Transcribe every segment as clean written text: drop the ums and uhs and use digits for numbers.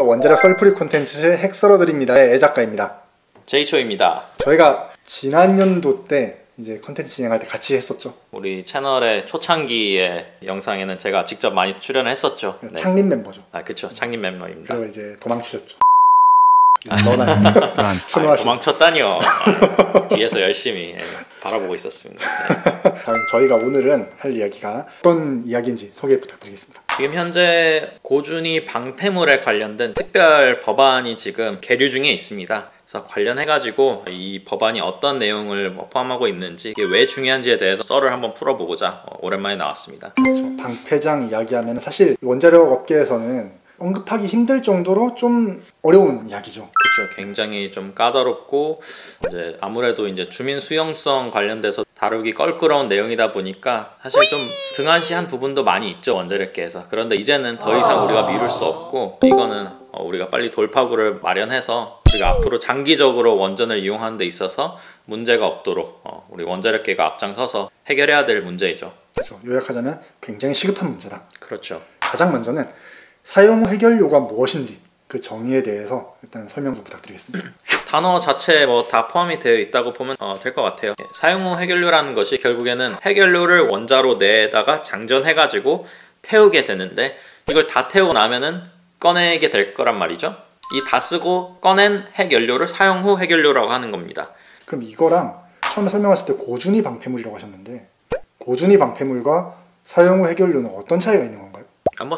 원자력 썰풀이 콘텐츠 핵 썰어드립니다의 애작가입니다. 제이초입니다. 저희가 지난 연도 때 이제 콘텐츠 진행할 때 같이 했었죠. 우리 채널의 초창기의 영상에는 제가 직접 많이 출연을 했었죠. 네. 창립 멤버죠. 아, 그쵸. 창립 멤버입니다. 그리고 이제 도망치셨죠. 너나 도망쳤다니요. 뒤에서 열심히 바라보고 있었습니다. 네. 저희가 오늘은 할 이야기가 어떤 이야기인지 소개 부탁드리겠습니다. 지금 현재 고준위 방패물에 관련된 특별 법안이 지금 계류 중에 있습니다. 그래서 관련해가지고 이 법안이 어떤 내용을 포함하고 있는지, 이게 왜 중요한지에 대해서 썰을 한번 풀어보고자 오랜만에 나왔습니다. 그렇죠. 방패장 이야기하면 사실 원자력 업계에서는 언급하기 힘들 정도로 좀 어려운 이야기죠. 그렇죠. 굉장히 좀 까다롭고 이제 아무래도 이제 주민 수용성 관련돼서 다루기 껄끄러운 내용이다 보니까 사실 좀 등한시한 부분도 많이 있죠, 원자력계에서. 그런데 이제는 더 이상 우리가 미룰 수 없고, 이거는 우리가 빨리 돌파구를 마련해서 우리가 앞으로 장기적으로 원전을 이용하는 데 있어서 문제가 없도록 우리 원자력계가 앞장서서 해결해야 될 문제이죠. 그렇죠. 요약하자면 굉장히 시급한 문제다. 그렇죠. 가장 먼저는 사용 해결료가 무엇인지 그 정의에 대해서 일단 설명 좀 부탁드리겠습니다. 단어 자체에 다 포함이 되어 있다고 보면 될 것 같아요. 사용 후 해결료라는 것이 결국에는 해결료를 원자로 내다가 장전해가지고 태우게 되는데, 이걸 다 태우고 나면은 꺼내게 될 거란 말이죠. 이 다 쓰고 꺼낸 핵연료를 사용 후 해결료라고 하는 겁니다. 그럼 이거랑 처음에 설명하실 때 고준위 방패물이라고 하셨는데, 고준위 방패물과 사용 후 해결료는 어떤 차이가 있는 건가요?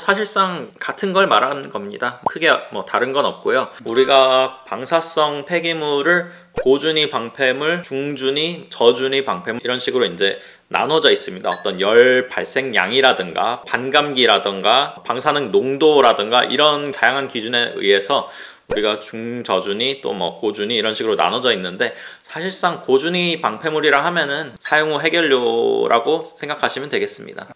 사실상 같은 걸 말하는 겁니다. 크게 다른 건 없고요. 우리가 방사성 폐기물을 고준위 방패물, 중준위, 저준위 방패물 이런 식으로 이제 나눠져 있습니다. 어떤 열 발생량이라든가 반감기라든가 방사능 농도라든가 이런 다양한 기준에 의해서 우리가 중저준위 또 고준위 이런 식으로 나눠져 있는데, 사실상 고준위 방패물이라 하면은 사용 후 해결료라고 생각하시면 되겠습니다.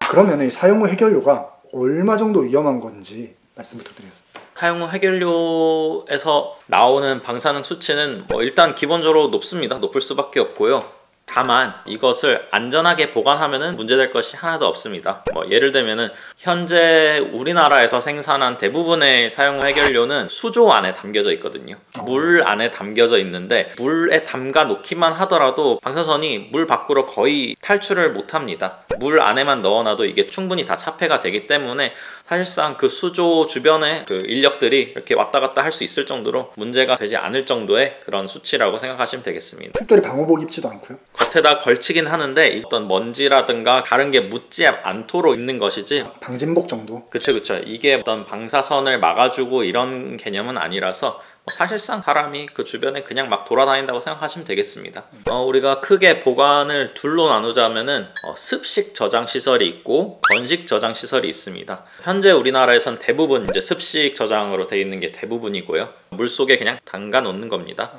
그러면 이 사용 후 해결료가 얼마 정도 위험한 건지 말씀 부탁드리겠습니다. 사용 후 해결료에서 나오는 방사능 수치는 일단 기본적으로 높습니다. 높을 수밖에 없고요. 다만 이것을 안전하게 보관하면 문제될 것이 하나도 없습니다. 예를 들면은 현재 우리나라에서 생산한 대부분의 사용 후 해결료는 수조 안에 담겨져 있거든요. 물 안에 담겨져 있는데, 물에 담가 놓기만 하더라도 방사선이 물 밖으로 거의 탈출을 못합니다. 물 안에만 넣어놔도 이게 충분히 다 차폐가 되기 때문에 사실상 그 수조 주변에 그 인력들이 이렇게 왔다 갔다 할 수 있을 정도로 문제가 되지 않을 정도의 그런 수치라고 생각하시면 되겠습니다. 특별히 방호복 입지도 않고요? 겉에다 걸치긴 하는데 어떤 먼지라든가 다른 게 묻지 않도록 입는 것이지. 방진복 정도? 그쵸. 이게 어떤 방사선을 막아주고 이런 개념은 아니라서 사실상 사람이 그 주변에 그냥 막 돌아다닌다고 생각하시면 되겠습니다. 우리가 크게 보관을 둘로 나누자면은 습식 저장 시설이 있고 건식 저장 시설이 있습니다. 현재 우리나라에선 대부분 이제 습식 저장으로 되어 있는 게 대부분이고요. 물속에 그냥 담가 놓는 겁니다.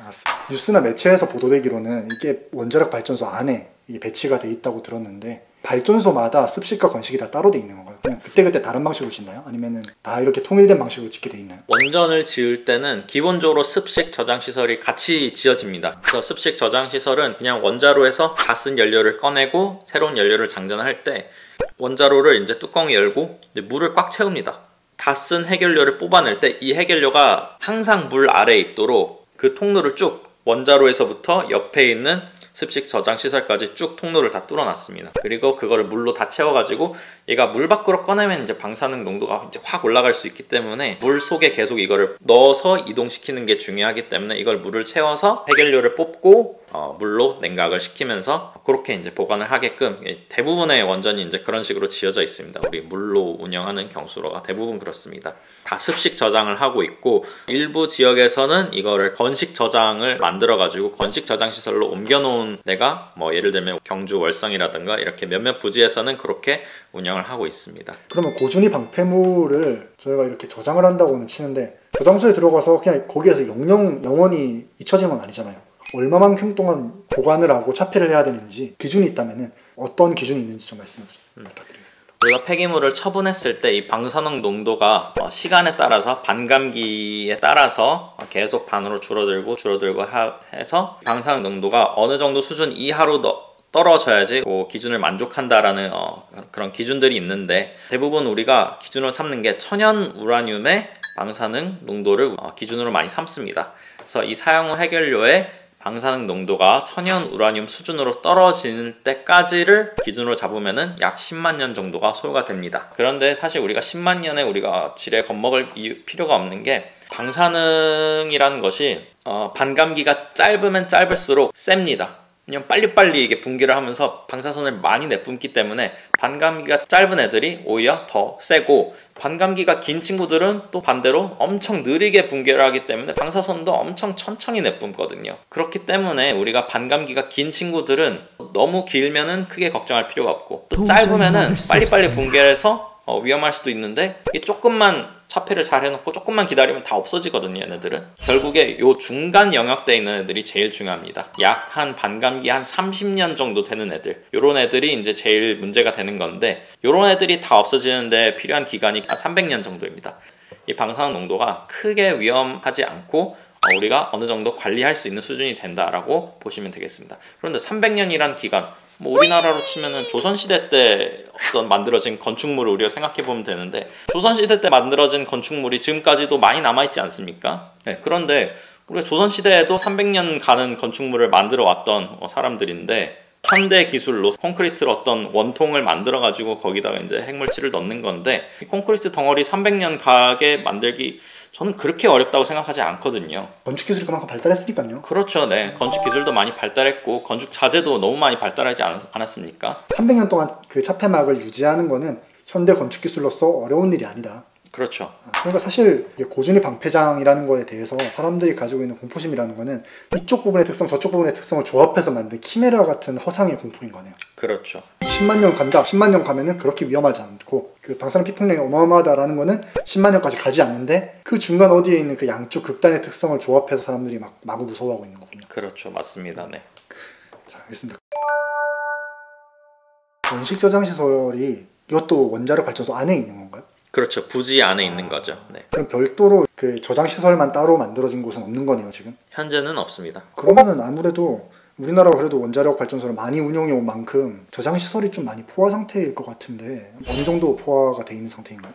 뉴스나 매체에서 보도되기로는 이게 원자력 발전소 안에 이게 배치가 돼 있다고 들었는데, 발전소마다 습식과 건식이 다 따로 돼 있는 건가요? 그냥 그때그때 다른 방식으로 짓나요? 아니면 다 이렇게 통일된 방식으로 짓게 돼 있나요? 원전을 지을 때는 기본적으로 습식 저장 시설이 같이 지어집니다. 그래서 습식 저장 시설은 그냥 원자로에서 다 쓴 연료를 꺼내고 새로운 연료를 장전할 때 원자로를 이제 뚜껑을 열고 이제 물을 꽉 채웁니다. 다 쓴 해결료를 뽑아낼 때 이 해결료가 항상 물 아래에 있도록 그 통로를 쭉 원자로에서부터 옆에 있는 습식 저장 시설까지 쭉 통로를 다 뚫어놨습니다. 그리고 그거를 물로 다 채워가지고 얘가 물 밖으로 꺼내면 이제 방사능 농도가 이제 확 올라갈 수 있기 때문에 물 속에 계속 이거를 넣어서 이동시키는 게 중요하기 때문에 이걸 물을 채워서 해결료를 뽑고 물로 냉각을 시키면서 그렇게 이제 보관을 하게끔 대부분의 원전이 이제 그런 식으로 지어져 있습니다. 우리 물로 운영하는 경수로가 대부분 그렇습니다. 다 습식 저장을 하고 있고, 일부 지역에서는 이거를 건식 저장을 만들어가지고 건식 저장 시설로 옮겨놓은 데가 예를 들면 경주 월성이라든가 이렇게 몇몇 부지에서는 그렇게 운영을 하고 있습니다. 그러면 고준위 방패물을 저희가 이렇게 저장을 한다고는 치는데, 저장소에 들어가서 그냥 거기에서 영원히 잊혀지는 건 아니잖아요. 얼마만큼 동안 보관을 하고 차폐를 해야 되는지 기준이 있다면 어떤 기준이 있는지 좀 말씀해 주시면 부탁드리겠습니다. 우리가 폐기물을 처분했을 때 이 방사능 농도가 시간에 따라서 반감기에 따라서 계속 반으로 줄어들고 해서 방사능 농도가 어느 정도 수준 이하로 떨어져야지 기준을 만족한다라는 그런 기준들이 있는데, 대부분 우리가 기준으로 삼는 게 천연 우라늄의 방사능 농도를 기준으로 많이 삼습니다. 그래서 이 사용 후 해결료의 방사능 농도가 천연 우라늄 수준으로 떨어지는 때까지를 기준으로 잡으면은 약 10만 년 정도가 소요가 됩니다. 그런데 사실 우리가 10만 년에 우리가 지레 겁먹을 필요가 없는 게, 방사능이라는 것이 반감기가 짧으면 짧을수록 셉니다. 그냥 빨리빨리 이게 분기를 하면서 방사선을 많이 내뿜기 때문에 반감기가 짧은 애들이 오히려 더 세고, 반감기가 긴 친구들은 또 반대로 엄청 느리게 분기를 하기 때문에 방사선도 엄청 천천히 내뿜거든요. 그렇기 때문에 우리가 반감기가 긴 친구들은 너무 길면은 크게 걱정할 필요가 없고, 또 짧으면은 빨리빨리 분기를 해서 위험할 수도 있는데, 이게 조금만 차폐를 잘 해놓고 조금만 기다리면 다 없어지거든요, 얘네들은. 결국에 요 중간 영역대에 있는 애들이 제일 중요합니다. 약 한 반감기 한 30년 정도 되는 애들, 요런 애들이 이제 제일 문제가 되는 건데, 요런 애들이 다 없어지는데 필요한 기간이 한 300년 정도입니다. 이 방사능 농도가 크게 위험하지 않고 우리가 어느 정도 관리할 수 있는 수준이 된다라고 보시면 되겠습니다. 그런데 300년이란 기간, 우리나라로 치면은 조선시대 때 어떤 만들어진 건축물을 우리가 생각해 보면 되는데, 조선시대 때 만들어진 건축물이 지금까지도 많이 남아있지 않습니까? 네, 그런데 우리가 조선시대에도 300년 가는 건축물을 만들어 왔던 사람들인데, 현대 기술로 콘크리트를 어떤 원통을 만들어 가지고 거기다가 이제 핵물질을 넣는 건데, 이 콘크리트 덩어리 300년 가게 만들기, 저는 그렇게 어렵다고 생각하지 않거든요. 건축 기술이 그만큼 발달했으니까요. 그렇죠. 네. 건축 기술도 많이 발달했고, 건축 자재도 너무 많이 발달하지 않았습니까? 300년 동안 그 차폐막을 유지하는 거는 현대 건축 기술로서 어려운 일이 아니다. 그렇죠. 그러니까 사실 고준위 방패장이라는 거에 대해서 사람들이 가지고 있는 공포심이라는 거는 이쪽 부분의 특성, 저쪽 부분의 특성을 조합해서 만든 키메라 같은 허상의 공포인 거네요. 그렇죠. 10만 년 간다. 10만 년 가면은 그렇게 위험하지 않고, 그 방사능 피폭량이 어마어마하다라는 거는 10만 년까지 가지 않는데, 그 중간 어디에 있는 그 양쪽 극단의 특성을 조합해서 사람들이 막 마구 무서워하고 있는 거군요. 그렇죠. 맞습니다. 네. 자, 알겠습니다. 원식 저장 시설이 이것도 원자력 발전소 안에 있는 건가요? 그렇죠. 부지 안에 있는 거죠. 네. 그럼 별도로 그 저장 시설만 따로 만들어진 곳은 없는 거네요, 지금? 현재는 없습니다. 그러면은 아무래도 우리나라가 그래도 원자력 발전소를 많이 운영해 온 만큼 저장 시설이 좀 많이 포화 상태일 것 같은데, 어느 정도 포화가 돼 있는 상태인가요?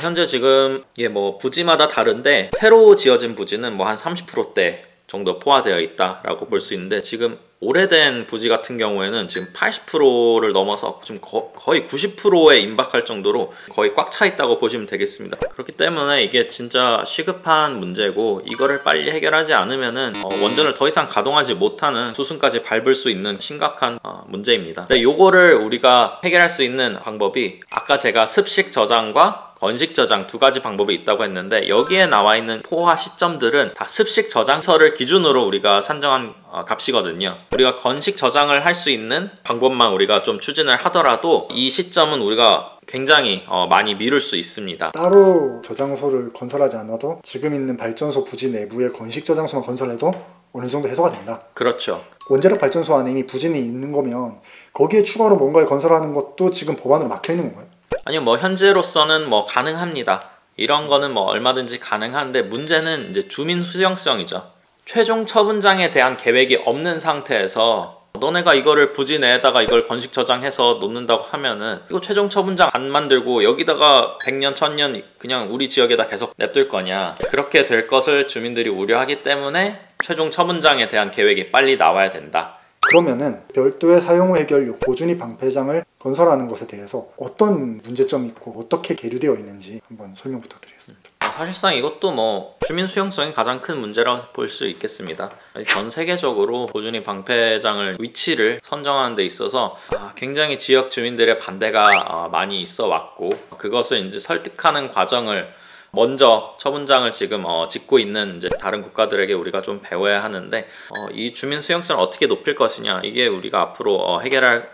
현재 지금 이게 부지마다 다른데, 새로 지어진 부지는 한 30%대 정도 포화되어 있다라고 볼 수 있는데, 지금 오래된 부지 같은 경우에는 지금 80%를 넘어서 지금 거의 90%에 임박할 정도로 거의 꽉 차 있다고 보시면 되겠습니다. 그렇기 때문에 이게 진짜 시급한 문제고, 이거를 빨리 해결하지 않으면은 원전을 더 이상 가동하지 못하는 수순까지 밟을 수 있는 심각한 문제입니다. 근데 요거를 우리가 해결할 수 있는 방법이, 아까 제가 습식 저장과 건식 저장 두 가지 방법이 있다고 했는데, 여기에 나와 있는 포화 시점들은 다 습식 저장서를 기준으로 우리가 산정한 값이거든요. 우리가 건식 저장을 할 수 있는 방법만 우리가 좀 추진을 하더라도, 이 시점은 우리가 굉장히 많이 미룰 수 있습니다. 따로 저장소를 건설하지 않아도 지금 있는 발전소 부지 내부에 건식 저장소만 건설해도 어느 정도 해소가 된다. 그렇죠. 원자력 발전소 안에 이미 부진이 있는 거면 거기에 추가로 뭔가를 건설하는 것도 지금 법안으로 막혀 있는 건가요? 아니요, 현재로서는 가능합니다. 이런 거는 얼마든지 가능한데, 문제는 이제 주민 수용성이죠. 최종 처분장에 대한 계획이 없는 상태에서 너네가 이거를 부지 내에다가 이걸 건식 저장해서 놓는다고 하면은, 이거 최종 처분장 안 만들고 여기다가 100년, 1000년 그냥 우리 지역에다 계속 냅둘 거냐. 그렇게 될 것을 주민들이 우려하기 때문에 최종 처분장에 대한 계획이 빨리 나와야 된다. 그러면은 별도의 사용 후 해결 고준위 방패장을 건설하는 것에 대해서 어떤 문제점이 있고 어떻게 계류되어 있는지 한번 설명 부탁드리겠습니다. 사실상 이것도 주민 수용성이 가장 큰 문제라고 볼 수 있겠습니다. 전 세계적으로 고준위 방패장을 위치를 선정하는 데 있어서 굉장히 지역 주민들의 반대가 많이 있어 왔고, 그것을 이제 설득하는 과정을 먼저 처분장을 지금 짓고 있는 이제 다른 국가들에게 우리가 좀 배워야 하는데, 이 주민 수용성을 어떻게 높일 것이냐, 이게 우리가 앞으로 해결할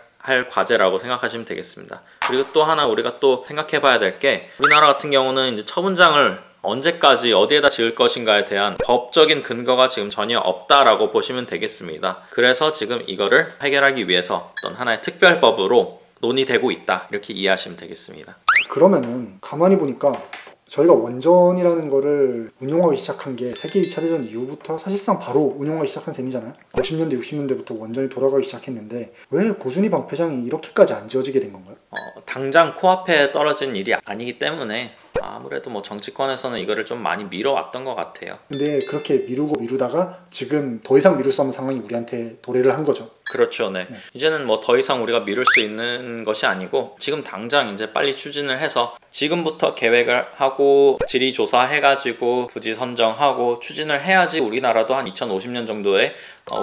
과제라고 생각하시면 되겠습니다. 그리고 또 하나 우리가 또 생각해 봐야 될 게, 우리나라 같은 경우는 이제 처분장을 언제까지 어디에다 지을 것인가에 대한 법적인 근거가 지금 전혀 없다라고 보시면 되겠습니다. 그래서 지금 이거를 해결하기 위해서 어떤 하나의 특별법으로 논의되고 있다, 이렇게 이해하시면 되겠습니다. 그러면은 가만히 보니까 저희가 원전이라는 거를 운용하기 시작한 게 세계 2차 대전 이후부터 사실상 바로 운용하기 시작한 셈이잖아요. 50년대, 60년대부터 원전이 돌아가기 시작했는데 왜 고준희 방패장이 이렇게까지 안 지어지게 된 건가요? 당장 코앞에 떨어진 일이 아니기 때문에 아무래도 뭐 정치권에서는 이거를 좀 많이 미뤄왔던 것 같아요. 근데 그렇게 미루다가 지금 더 이상 미룰 수 없는 상황이 우리한테 도래를 한 거죠. 그렇죠. 네. 이제는 뭐 더 이상 우리가 미룰 수 있는 것이 아니고 지금 당장 이제 빨리 추진을 해서 지금부터 계획을 하고 질의 조사해가지고 부지 선정하고 추진을 해야지 우리나라도 한 2050년 정도에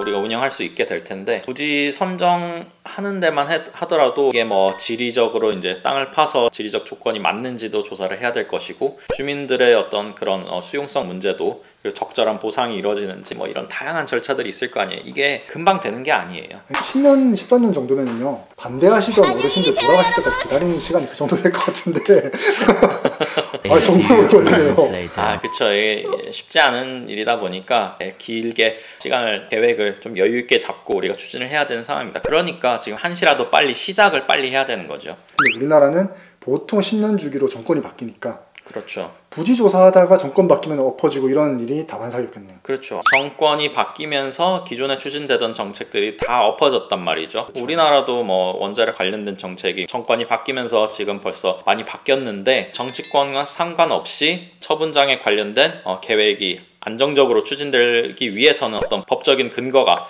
우리가 운영할 수 있게 될 텐데, 부지 선정하는 데만 하더라도 이게 뭐 지리적으로 이제 땅을 파서 지리적 조건이 맞는지도 조사를 해야 될 것이고, 주민들의 어떤 그런 수용성 문제도, 그리고 적절한 보상이 이루어지는지 뭐 이런 다양한 절차들이 있을 거 아니에요. 이게 금방 되는 게 아니에요. 10년, 14년 정도면요, 반대하시던 어르신들 돌아가실 때까지 기다리는 시간이 그 정도 될 것 같은데 정말 오래 걸리네요. 그쵸. 쉽지 않은 일이다 보니까 길게 시간을, 계획을 좀 여유 있게 잡고 우리가 추진을 해야 되는 상황입니다. 그러니까 지금 한시라도 빨리 시작을 빨리 해야 되는 거죠. 근데 우리나라는 보통 10년 주기로 정권이 바뀌니까, 그렇죠. 부지 조사하다가 정권 바뀌면 엎어지고 이런 일이 다반사였겠네요. 그렇죠. 정권이 바뀌면서 기존에 추진되던 정책들이 다 엎어졌단 말이죠. 그렇죠. 우리나라도 뭐 원자력 관련된 정책이 정권이 바뀌면서 지금 벌써 많이 바뀌었는데, 정치권과 상관없이 처분장에 관련된 계획이 안정적으로 추진되기 위해서는 어떤 법적인 근거가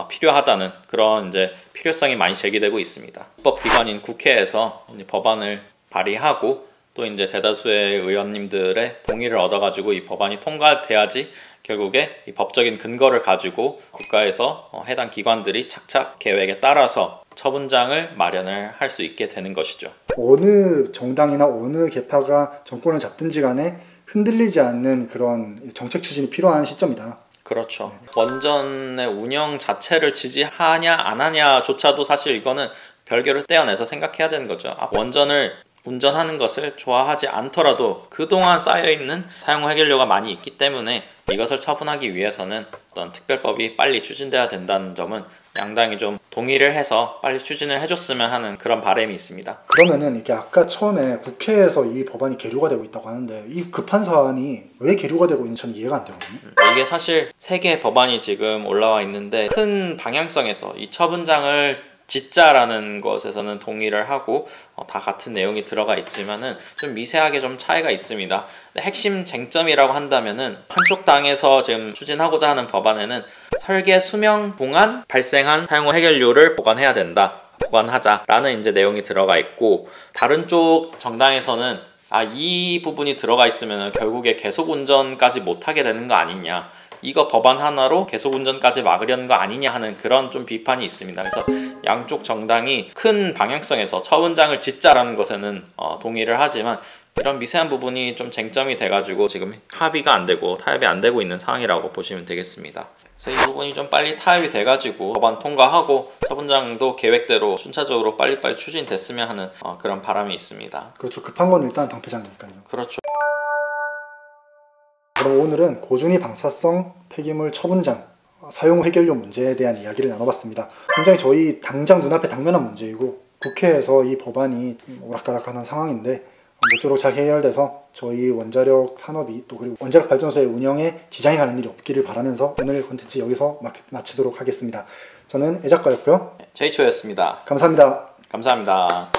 필요하다는 그런 이제 필요성이 많이 제기되고 있습니다. 입법기관인 국회에서 이제 법안을 발의하고 또 이제 대다수의 의원님들의 동의를 얻어가지고 이 법안이 통과돼야지 결국에 이 법적인 근거를 가지고 국가에서 해당 기관들이 착착 계획에 따라서 처분장을 마련을 할 수 있게 되는 것이죠. 어느 정당이나 어느 계파가 정권을 잡든지 간에 흔들리지 않는 그런 정책 추진이 필요한 시점이다. 그렇죠. 원전의 운영 자체를 지지하냐 안 하냐조차도 사실 이거는 별개로 떼어내서 생각해야 되는 거죠. 원전을 운전하는 것을 좋아하지 않더라도 그동안 쌓여있는 사용 해결료가 많이 있기 때문에 이것을 처분하기 위해서는 어떤 특별법이 빨리 추진돼야 된다는 점은 양당이 좀 동의를 해서 빨리 추진을 해줬으면 하는 그런 바람이 있습니다. 그러면은 이게 아까 처음에 국회에서 이 법안이 계류가 되고 있다고 하는데, 이 급한 사안이 왜 계류가 되고 있는지 저는 이해가 안 되거든요. 이게 사실 3개의 법안이 지금 올라와 있는데, 큰 방향성에서 이 처분장을 짓자라는 것에서는 동의를 하고 다 같은 내용이 들어가 있지만은 좀 미세하게 좀 차이가 있습니다. 핵심 쟁점이라고 한다면은, 한쪽 당에서 지금 추진하고자 하는 법안에는 설계 수명 동안 발생한 사용 해결료를 보관해야 된다, 보관하자라는 이제 내용이 들어가 있고, 다른 쪽 정당에서는 이 부분이 들어가 있으면 결국에 계속 운전까지 못하게 되는 거 아니냐, 이거 법안 하나로 계속 운전까지 막으려는 거 아니냐 하는 그런 좀 비판이 있습니다. 그래서 양쪽 정당이 큰 방향성에서 처분장을 짓자라는 것에는 동의를 하지만, 이런 미세한 부분이 좀 쟁점이 돼가지고 지금 합의가 안 되고 타협이 안 되고 있는 상황이라고 보시면 되겠습니다. 그래서 이 부분이 좀 빨리 타협이 돼가지고 법안 통과하고 처분장도 계획대로 순차적으로 빨리빨리 추진됐으면 하는 그런 바람이 있습니다. 그렇죠. 급한 건 일단 방패장이니까요. 그렇죠. 그럼 오늘은 고준위 방사성 폐기물 처분장 사용 해결료 문제에 대한 이야기를 나눠봤습니다. 굉장히 저희 당장 눈앞에 당면한 문제이고, 국회에서 이 법안이 오락가락하는 상황인데 모쪼록 잘 해결돼서 저희 원자력 산업이, 또 그리고 원자력 발전소의 운영에 지장이 가는 일이 없기를 바라면서 오늘 콘텐츠 여기서 마치도록 하겠습니다. 저는 애작가였고요. 제이초였습니다. 감사합니다. 감사합니다.